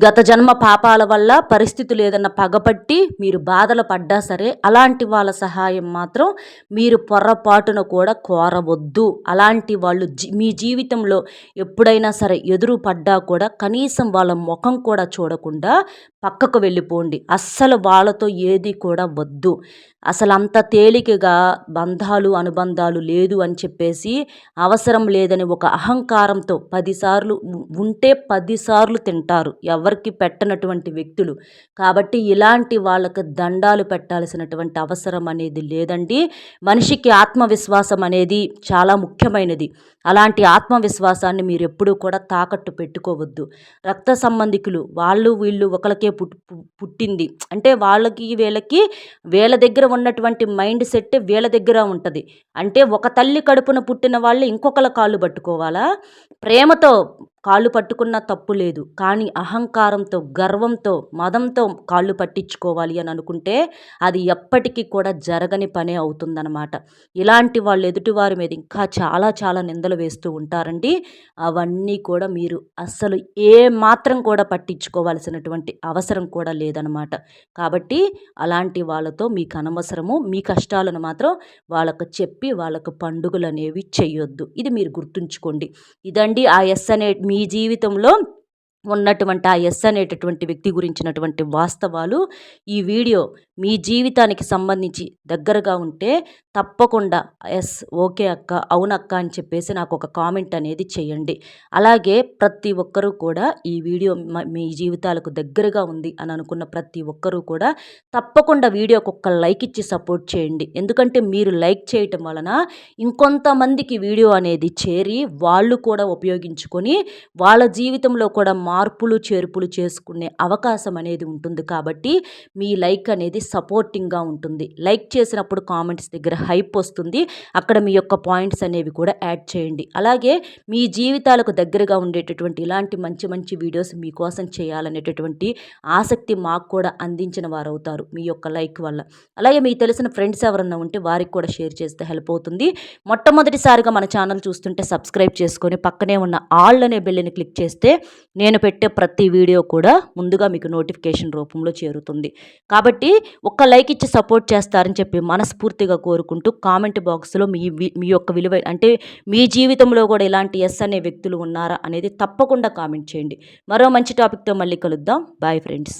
A: గత జన్మ పాపాల వల్ల పరిస్థితులు ఏదన్నా పగపట్టి మీరు బాధలు పడ్డా సరే అలాంటి వాళ్ళ సహాయం మాత్రం మీరు పొరపాటున కూడా కోరవద్దు. అలాంటి వాళ్ళు మీ జీవితంలో ఎప్పుడైనా సరే ఎదురు పడ్డా కూడా కనీసం వాళ్ళ ముఖం కూడా చూడకుండా పక్కకు వెళ్ళిపోండి. అస్సలు వాళ్ళతో ఏది కూడా వద్దు. అసలు అంత తేలికగా అనుబంధాలు లేదు అని చెప్పేసి అవసరం లేదని ఒక అహంకారంతో 10 సార్లు ఉంటే 10 సార్లు తింటారు ఎవరికి పెట్టనటువంటి వ్యక్తులు. కాబట్టి ఇలాంటి వాళ్ళకి దండాలు పెట్టాల్సినటువంటి అవసరం అనేది లేదండి. మనిషికి ఆత్మవిశ్వాసం అనేది చాలా ముఖ్యమైనది. అలాంటి ఆత్మవిశ్వాసాన్ని మీరు ఎప్పుడూ కూడా తాకట్టు పెట్టుకోవద్దు. రక్త సంబంధికులు వీళ్ళు ఒకరికే పుట్టింది అంటే వీళ్ళకి వీళ్ళ దగ్గర ఉన్నటువంటి మైండ్ సెట్ వీళ్ళ దగ్గర ఉంటుంది. అంటే ఒక తల్లి కడుపున పుట్టిన వాళ్ళు ఇంకొకళ్ళ కాళ్ళు పట్టుకోవాలా? ప్రేమతో కాళ్ళు పట్టుకున్నా తప్పు లేదు. కానీ అహంకారంతో, గర్వంతో, మదంతో కాళ్ళు పట్టించుకోవాలి అని అనుకుంటే అది ఎప్పటికీ కూడా జరగని పనే అవుతుందన్నమాట. ఇలాంటి వాళ్ళు ఎదుటివారి మీద ఇంకా చాలా చాలా నిందలు వేస్తూ ఉంటారండి. అవన్నీ కూడా మీరు అస్సలు ఏ మాత్రం కూడా పట్టించుకోవాల్సినటువంటి అవసరం కూడా లేదనమాట. కాబట్టి అలాంటి వాళ్ళతో మీకు అనవసరము. మీ కష్టాలను మాత్రం వాళ్ళకు చెప్పి వాళ్ళకు పండుగలనేవి చెయ్యొద్దు. ఇది మీరు గుర్తుంచుకోండి. ఇదండి ఆ ఎస్ అనే మీ జీవితంలో ఉన్నటువంటి ఆ ఎస్ అనేటటువంటి వ్యక్తి గురించినటువంటి వాస్తవాలు. ఈ వీడియో మీ జీవితానికి సంబంధించి దగ్గరగా ఉంటే తప్పకుండా ఎస్, ఓకే అక్క, అవునక్క అని చెప్పేసి నాకు ఒక కామెంట్ అనేది చేయండి. అలాగే ప్రతి ఒక్కరూ కూడా ఈ వీడియో మీ జీవితాలకు దగ్గరగా ఉంది అని అనుకున్న ప్రతి ఒక్కరూ కూడా తప్పకుండా వీడియోకి ఒక్క లైక్ ఇచ్చి సపోర్ట్ చేయండి. ఎందుకంటే మీరు లైక్ చేయటం వలన ఇంకొంతమందికి వీడియో అనేది చేరి వాళ్ళు కూడా ఉపయోగించుకొని వాళ్ళ జీవితంలో కూడా మార్పులు చేర్పులు చేసుకునే అవకాశం అనేది ఉంటుంది. కాబట్టి మీ లైక్ అనేది సపోర్టింగ్గా ఉంటుంది. లైక్ చేసినప్పుడు కామెంట్స్ దగ్గర హైప్ వస్తుంది. అక్కడ మీ యొక్క పాయింట్స్ అనేవి కూడా యాడ్ చేయండి. అలాగే మీ జీవితాలకు దగ్గరగా ఉండేటటువంటి ఇలాంటి మంచి మంచి వీడియోస్ మీకోసం చేయాలనేటటువంటి ఆసక్తి మాకు కూడా అందించిన వారు అవుతారు మీ యొక్క లైక్ వల్ల. అలాగే మీకు తెలిసిన ఫ్రెండ్స్ ఎవరన్నా ఉంటే వారికి కూడా షేర్ చేస్తే హెల్ప్ అవుతుంది. మొట్టమొదటిసారిగా మన ఛానల్ చూస్తుంటే సబ్స్క్రైబ్ చేసుకొని పక్కనే ఉన్న ఆల్ అనే బెల్ని క్లిక్ చేస్తే నేను పెట్టే ప్రతి వీడియో కూడా ముందుగా మీకు నోటిఫికేషన్ రూపంలో చేరుతుంది. కాబట్టి ఒక్క లైక్ ఇచ్చి సపోర్ట్ చేస్తారని చెప్పి మనస్ఫూర్తిగా కోరుకుంటూ కామెంట్ బాక్స్లో మీ యొక్క విలువ అంటే మీ జీవితంలో కూడా ఇలాంటి ఎస్ అనే వ్యక్తులు ఉన్నారా అనేది తప్పకుండా కామెంట్ చేయండి. మరో మంచి టాపిక్తో మళ్ళీ కలుద్దాం. Bye friends.